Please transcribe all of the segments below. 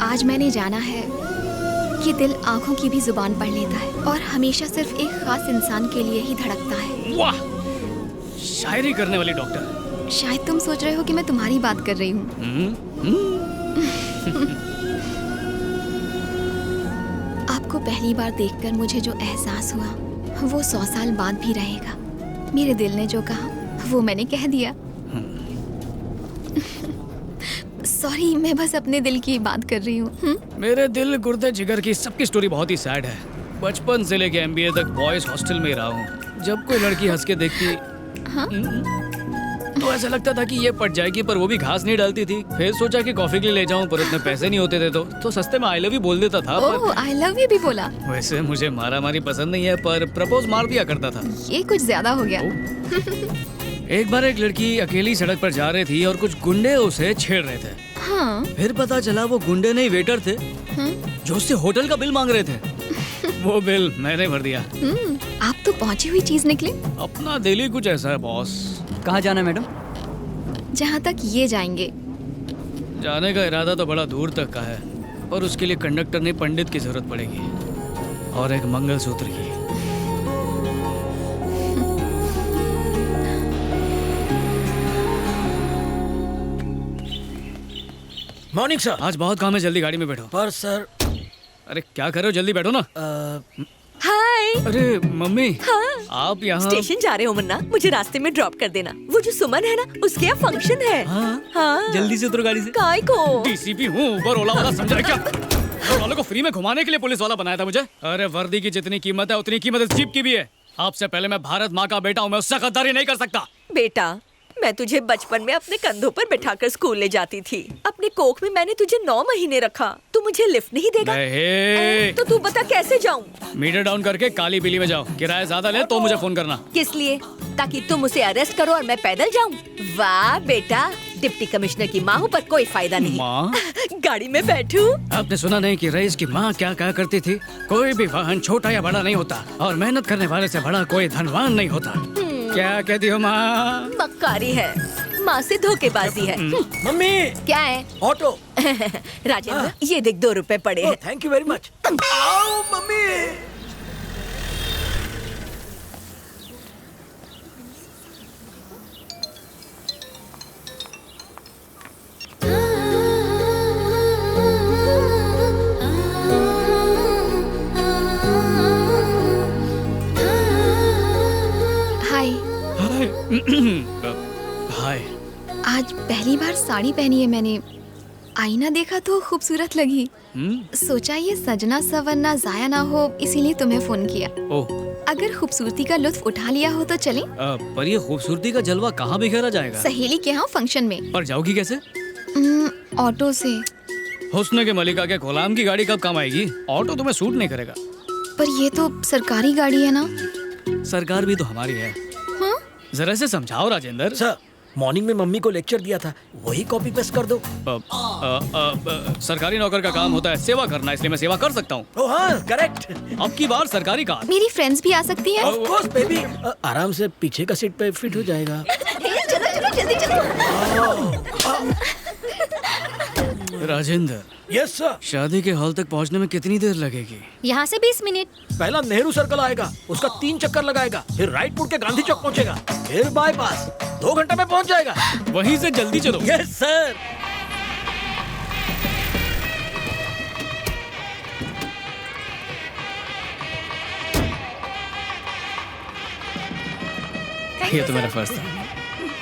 आज मैंने जाना है कि दिल आंखों की भी जुबान पढ़ लेता है और हमेशा सिर्फ एक खास इंसान के लिए ही धड़कता है। वाह, शायरी करने वाली डॉक्टर। शायद तुम सोच रहे हो कि मैं तुम्हारी बात कर रही हूँ। आपको पहली बार देखकर मुझे जो एहसास हुआ वो 100 साल बाद भी रहेगा। मेरे दिल ने जो कहा वो मैंने कह दिया। सॉरी, मैं बस अपने दिल की बात कर रही हूँ। मेरे दिल गुर्दे जिगर की सबकी स्टोरी बहुत ही सैड है। बचपन से लेके MBA तक बॉयज हॉस्टल में रहा हूँ। जब कोई लड़की हंस के देखती तो ऐसा लगता था कि ये पट जाएगी, पर वो भी घास नहीं डालती थी। फिर सोचा कि कॉफी के लिए ले जाऊं, पर उतने पैसे नहीं होते थे तो सस्ते में आई लव यू बोल देता था। ओह, आई लव यू भी बोला? वैसे मुझे मारा मारी पसंद नहीं है, पर प्रपोज मार दिया करता था। ये कुछ ज्यादा हो गया। एक बार एक लड़की अकेली सड़क पर जा रही थी और कुछ गुंडे उसे छेड़ रहे थे। हाँ। फिर पता चला वो गुंडे नहीं वेटर थे जो उससे होटल का बिल मांग रहे थे। वो बिल मैंने भर दिया। आप तो पहुंची हुई चीज निकले। अपना दिल ही कुछ ऐसा है बॉस। कहाँ जाना है मैडम? जहाँ तक ये जाएंगे। जाने का इरादा तो बड़ा दूर तक का है, पर उसके लिए कंडक्टर नहीं पंडित की जरूरत पड़ेगी, और एक मंगलसूत्र की। Morning sir. आज बहुत काम है, जल्दी गाड़ी में बैठो। पर सर। अरे क्या कर रहे हो, जल्दी बैठो ना। हाय। अरे मम्मी। हाँ। आप यहाँ? स्टेशन जा रहे हो मुन्ना, मुझे रास्ते में ड्रॉप कर देना। वो जो सुमन है ना, उसके यहाँ फंक्शन है। हाँ। जल्दी से उतरो गाड़ी से। काय को? DCP हूँ, ऊबर ओला वाला समझा क्या? घर वालों को फ्री में घुमाने के लिए पुलिस वाला बनाया था मुझे। अरे वर्दी की जितनी कीमत है उतनी कीमत इस जीप की भी है। आपसे पहले मैं भारत माँ का बेटा हूँ, मैं उससे गद्दारी नहीं कर सकता। बेटा, मैं तुझे बचपन में अपने कंधों पर बिठाकर स्कूल ले जाती थी। अपने कोख में मैंने तुझे 9 महीने रखा। तू मुझे लिफ्ट नहीं देगा? नहीं। तो तू बता कैसे जाऊँ? मीटर डाउन करके काली बिल्ली में जाओ। किराया ज्यादा ले तो मुझे फोन करना। किस लिए? ताकि तुम उसे अरेस्ट करो और मैं पैदल जाऊँ? वाह बेटा, डिप्टी कमिश्नर की माँ हूँ पर कोई फायदा नहीं। माँ? गाड़ी में बैठू? आपने सुना नहीं कि रईस की माँ क्या कहा करती थी? कोई भी वाहन छोटा या बड़ा नहीं होता, और मेहनत करने वाले से बड़ा कोई धनवान नहीं होता। क्या कहती हो माँ? मक्कारी है, माँ से धोखेबाजी है। मम्मी। क्या है? ऑटो। राजेंद्र, ये देख 2 रुपए पड़े हैं। Thank you very much. आओ मम्मी। हाय। आज पहली बार साड़ी पहनी है मैंने। आईना देखा तो खूबसूरत लगी। सोचा ये सजना सवरना जाया ना हो, इसीलिए तुम्हें फोन किया। ओह। अगर खूबसूरती का लुत्फ उठा लिया हो तो चलें? पर ये खूबसूरती का जलवा कहाँ बिखेरा जाएगा? सहेली के यहाँ फंक्शन में। पर जाओगी कैसे? ऑटो से। हुस्न के मलिका के गुलाम की गाड़ी कब काम आएगी? ऑटो तुम्हें सूट नहीं करेगा। पर ये तो सरकारी गाड़ी है ना। सरकार भी तो हमारी है। हाँ? जरा से समझाओ राजेंद्र। सर, मॉर्निंग में मम्मी को लेक्चर दिया था, वही कॉपी पेस्ट कर दो। सरकारी नौकर का काम होता है सेवा करना, इसलिए मैं सेवा कर सकता हूँ। ओह हाँ, करेक्ट। अब की बार सरकारी कार। मेरी फ्रेंड्स भी आ सकती हैं? Of course baby. आराम से पीछे का सीट पे फिट हो जाएगा। चलो चलो जल्दी चलो। राजेंद्र। Yes sir. शादी के हॉल तक पहुँचने में कितनी देर लगेगी? यहाँ से 20 मिनट। पहला नेहरू सर्कल आएगा, उसका 3 चक्कर लगाएगा, फिर राइट मुड़ के गांधी चौक पहुँचेगा, फिर बाईपास। 2 घंटे में पहुँच जाएगा। वहीं से जल्दी चलो। Yes sir. ये तो मेरा फर्ज था।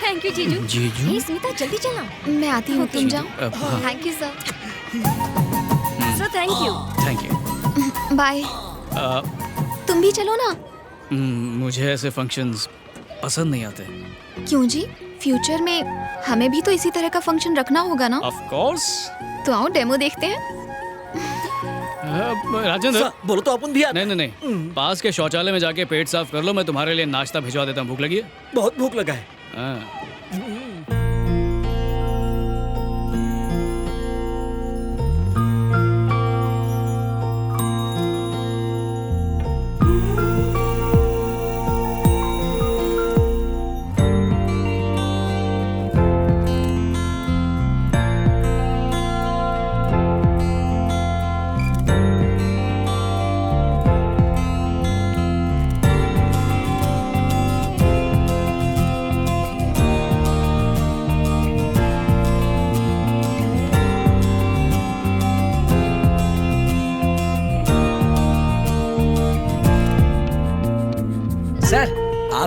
थैंक यू जीजू। जीजू? हे स्मिता, जल्दी चला। मैं आती हूँ, तुम जाओ। Thank you sir. Sir thank you. Thank you. Bye. तुम भी चलो ना। मुझे ऐसे फंक्शंस पसंद नहीं आते। क्यों जी? फ्यूचर में हमें भी तो इसी तरह का फंक्शन रखना होगा ना। Of course. तो आओ डेमो देखते हैं। राजेंद्र, बोलो तो अपन भी नहीं नहीं नहीं, पास के शौचालय में जाके पेट साफ कर लो, मैं तुम्हारे लिए नाश्ता भिजवा देता हूँ। भूख लगी है? बहुत भूख लगा है।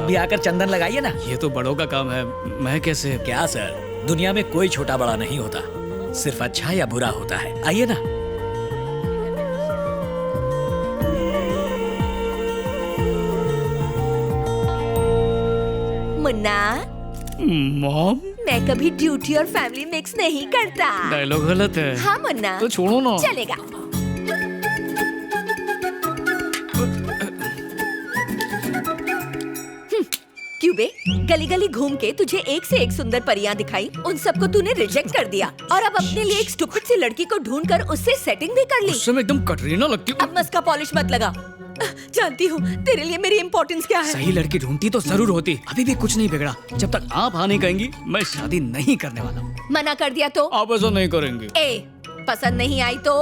भी आकर चंदन लगाइए ना। ये तो बड़ों का काम है, मैं कैसे? क्या सर, दुनिया में कोई छोटा बड़ा नहीं होता, सिर्फ अच्छा या बुरा होता है। आइए ना। मुन्ना, मॉम, मैं कभी ड्यूटी और फैमिली मिक्स नहीं करता। डायलॉग गलत है। हाँ मुन्ना, तो छोड़ो ना। चलेगा। क्यों बे, गली गली घूम के तुझे एक से एक सुंदर परियां दिखाई, उन सबको तूने रिजेक्ट कर दिया और अब अपने लिए एक स्टूपिड सी लड़की को ढूंढ कर उससे सेटिंग भी कर ली। उससे मैं एकदम कटरीना लगती हूँ। अब मस्का पॉलिश मत लगा। जानती हूँ तेरे लिए मेरी इम्पोर्टेंस क्या है। सही लड़की ढूंढती तो जरूर होती। अभी भी कुछ नहीं बिगड़ा। जब तक आप हाँ नहीं कहेंगी मैं शादी नहीं करने वाला हूँ। मना कर दिया तो? आप ऐसा नहीं करेंगे। ए, पसंद नहीं आई तो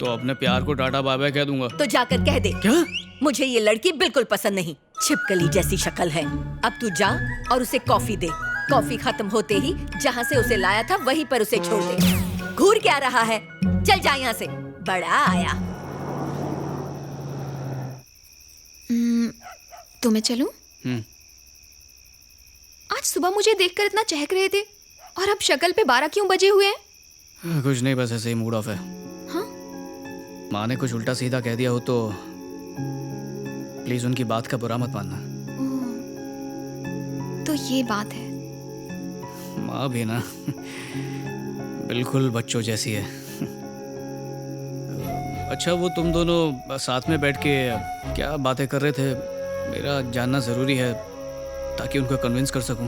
अपने प्यार को टाटा बाय बाय कह दूंगा। तो जाकर कह दे। क्या? मुझे ये लड़की बिल्कुल पसंद नहीं, छिपकली जैसी शक्ल है। अब तू जा और उसे कॉफी दे। कॉफी खत्म होते ही जहाँ से उसे लाया था वहीं पर उसे छोड़ दे। घूर क्या रहा है, चल जा यहाँ से, बड़ा आया। तो मैं चलूं? आज सुबह मुझे देखकर इतना चहक रहे थे और अब शक्ल पे 12 क्यों बजे हुए हैं? कुछ नहीं, बस ऐसे ही मूड ऑफ है। हाँ? माँ ने कुछ उल्टा सीधा कह दिया हो तो प्लीज उनकी बात का बुरा मत मानना। तो ये बात है। माँ भी ना बिल्कुल बच्चों जैसी है। अच्छा, वो तुम दोनों साथ में बैठ के क्या बातें कर रहे थे? मेरा जानना जरूरी है ताकि उनको कन्विंस कर सकूं।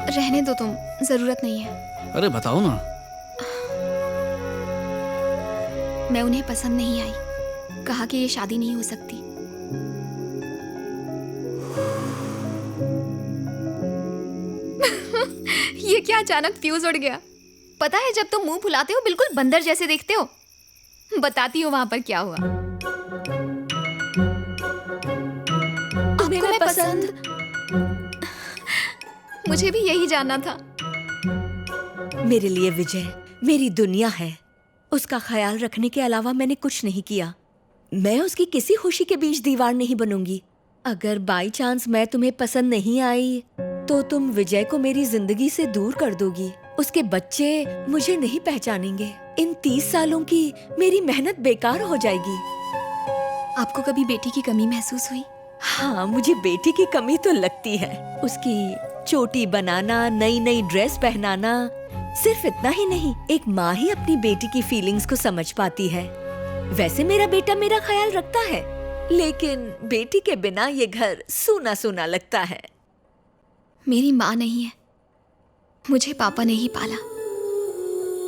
रहने दो तुम, जरूरत नहीं है। अरे बताओ ना। मैं उन्हें पसंद नहीं आई, कहा कि ये शादी नहीं हो सकती। ये क्या अचानक फ्यूज उड़ गया? पता है जब तुम मुंह फुलाते हो बिल्कुल बंदर जैसे देखते हो। बताती हूँ वहां पर क्या हुआ। तुम्हें मैं पसंद? मुझे भी यही जानना था। मेरे लिए विजय मेरी दुनिया है। उसका ख्याल रखने के अलावा मैंने कुछ नहीं किया। मैं उसकी किसी खुशी के बीच दीवार नहीं बनूंगी। अगर बाई चांस मैं तुम्हें पसंद नहीं आई तो तुम विजय को मेरी जिंदगी से दूर कर दोगी। उसके बच्चे मुझे नहीं पहचानेंगे। इन 30 सालों की मेरी मेहनत बेकार हो जाएगी। आपको कभी बेटी की कमी महसूस हुई? हाँ, मुझे बेटी की कमी तो लगती है। उसकी चोटी बनाना, नई नई ड्रेस पहनाना। सिर्फ इतना ही नहीं, एक माँ ही अपनी बेटी की फीलिंग्स को समझ पाती है। वैसे मेरा बेटा मेरा ख्याल रखता है, लेकिन बेटी के बिना ये घर सूना सूना लगता है। मेरी माँ नहीं है, मुझे पापा ने ही पाला।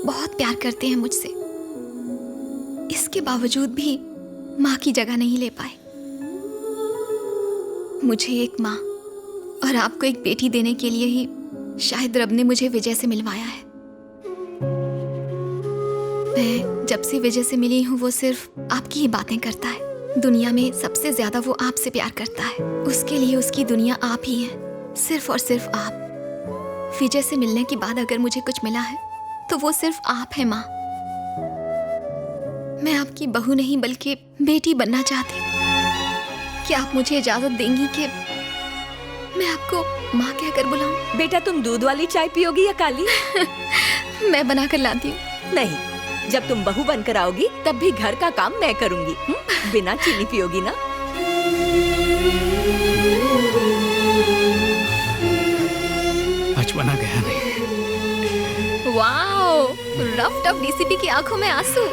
बहुत प्यार करते हैं मुझसे, इसके बावजूद भी माँ की जगह नहीं ले पाए। मुझे एक माँ और आपको एक बेटी देने के लिए ही शायद रब ने मुझे विजय से मिलवाया है। मैं जब से विजय से मिली हूँ वो सिर्फ आपकी ही बातें करता है। दुनिया में सबसे ज्यादा वो आपसे प्यार करता है। उसके लिए उसकी दुनिया आप ही है, सिर्फ और सिर्फ आप। विजय से मिलने के बाद अगर मुझे कुछ मिला है तो वो सिर्फ आप है माँ। मैं आपकी बहू नहीं बल्कि बेटी बनना चाहती। क्या आप मुझे इजाजत देंगी कि मैं आपको माँ कहकर बुलाऊं? बेटा, तुम दूध वाली चाय पियोगी या काली? मैं बनाकर लाती हूँ। नहीं, जब तुम बहू बनकर आओगी तब भी घर का काम मैं करूंगी। बिना चीनी पियोगी ना? बचपना गया नहीं। वाओ, रफ टफ डीसीपी की आंखों में आंसू।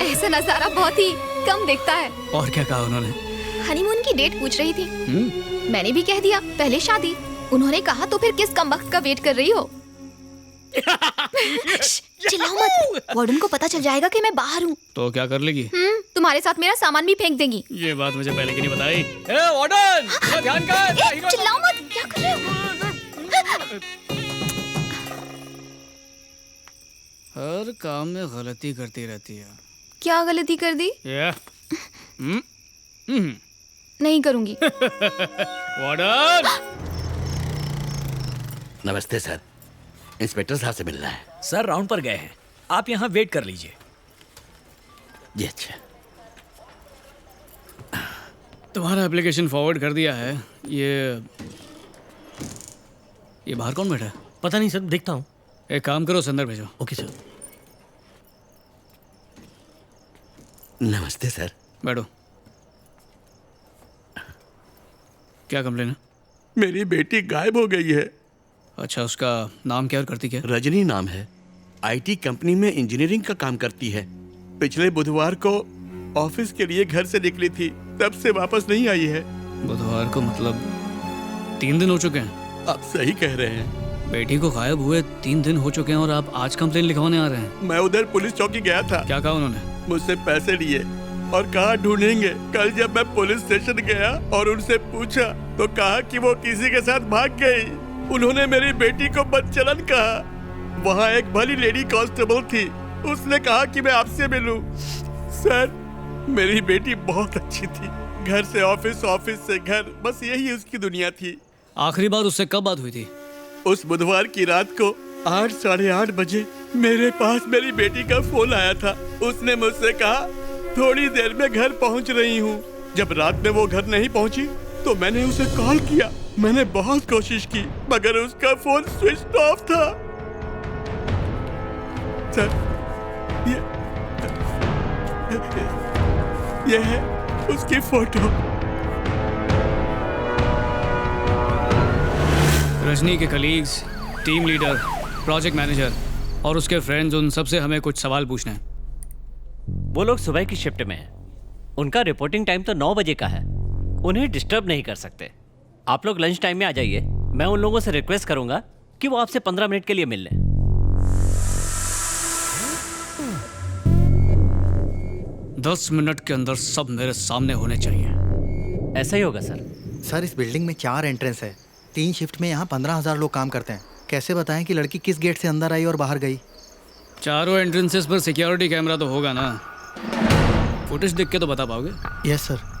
ऐसा नजारा बहुत ही कम दिखता है। और क्या कहा उन्होंने? हनीमून की डेट पूछ रही थी। मैंने भी कह दिया पहले शादी। उन्होंने कहा तो फिर किस कमबख्त का वेट कर रही हो? चिल्लाओ मत, वार्डन को पता चल जाएगा कि मैं बाहर हूँ। तो क्या कर लेगी? तुम्हारे साथ मेरा सामान भी फेंक देंगी। ये बात मुझे पहले क्यों नहीं बताई? ए वार्डन, थोड़ा ध्यान कर। चिल्लाओ मत, क्या कर रहे हो? हर काम में गलती करती रहती है। क्या गलती कर दी? नहीं करूंगी। वार्डन! नमस्ते सर, इंस्पेक्टर साहब से मिलना है। सर राउंड पर गए हैं, आप यहाँ वेट कर लीजिए। जी अच्छा। तुम्हारा एप्लीकेशन फॉरवर्ड कर दिया है। ये ये बाहर कौन बैठा है? पता नहीं सर, देखता हूँ। एक काम करो, उसे अंदर भेजो। Okay sir. नमस्ते सर। बैठो। क्या कंप्लेन है? मेरी बेटी गायब हो गई है। अच्छा, उसका नाम क्या और करती क्या? रजनी नाम है। आईटी कंपनी में इंजीनियरिंग का काम करती है। पिछले बुधवार को ऑफिस के लिए घर से निकली थी, तब से वापस नहीं आई है। बुधवार को मतलब 3 दिन हो चुके हैं। आप सही कह रहे हैं। बेटी को गायब हुए 3 दिन हो चुके हैं और आप आज कंप्लेन लिखवाने आ रहे हैं। मैं उधर पुलिस चौकी गया था। क्या कहा उन्होंने? मुझसे पैसे लिए और कहा ढूंढेंगे। कल जब मैं पुलिस स्टेशन गया और उनसे पूछा तो कहा कि वो किसी के साथ भाग गई। उन्होंने मेरी बेटी को बदचलन कहा। वहाँ एक भली लेडी कांस्टेबल थी, उसने कहा कि मैं आपसे मिलूं। सर, मेरी बेटी बहुत अच्छी थी। घर से ऑफिस, ऑफिस से घर, बस यही उसकी दुनिया थी। आखिरी बार उससे कब बात हुई थी? उस बुधवार की रात को 8, साढ़े 8 बजे मेरे पास मेरी बेटी का फोन आया था। उसने मुझसे कहा थोड़ी देर में घर पहुंच रही हूँ। जब रात में वो घर नहीं पहुंची तो मैंने उसे कॉल किया। मैंने बहुत कोशिश की मगर उसका फोन स्विच ऑफ था। सर, ये है उसकी फोटो। रजनी के colleagues, team leader, project manager और उसके फ्रेंड्स, उन सबसे हमें कुछ सवाल पूछने हैं। वो लोग सुबह की शिफ्ट में हैं। उनका रिपोर्टिंग टाइम तो 9 बजे का है। उन्हें डिस्टर्ब नहीं कर सकते। आप लोग लंच टाइम में आ जाइए। मैं उन लोगों से रिक्वेस्ट करूंगा कि वो आपसे 15 मिनट के लिए मिल लें। 10 मिनट के अंदर सब मेरे सामने होने चाहिए। ऐसा ही होगा सर। सर, इस बिल्डिंग में 4 एंट्रेंस है। 3 शिफ्ट में यहाँ 15,000 लोग काम करते हैं। कैसे बताएं कि लड़की किस गेट से अंदर आई और बाहर गई? चारों एंट्रेंसेस पर सिक्योरिटी कैमरा तो होगा ना? फुटेज देख के तो बता पाओगे? Yes sir.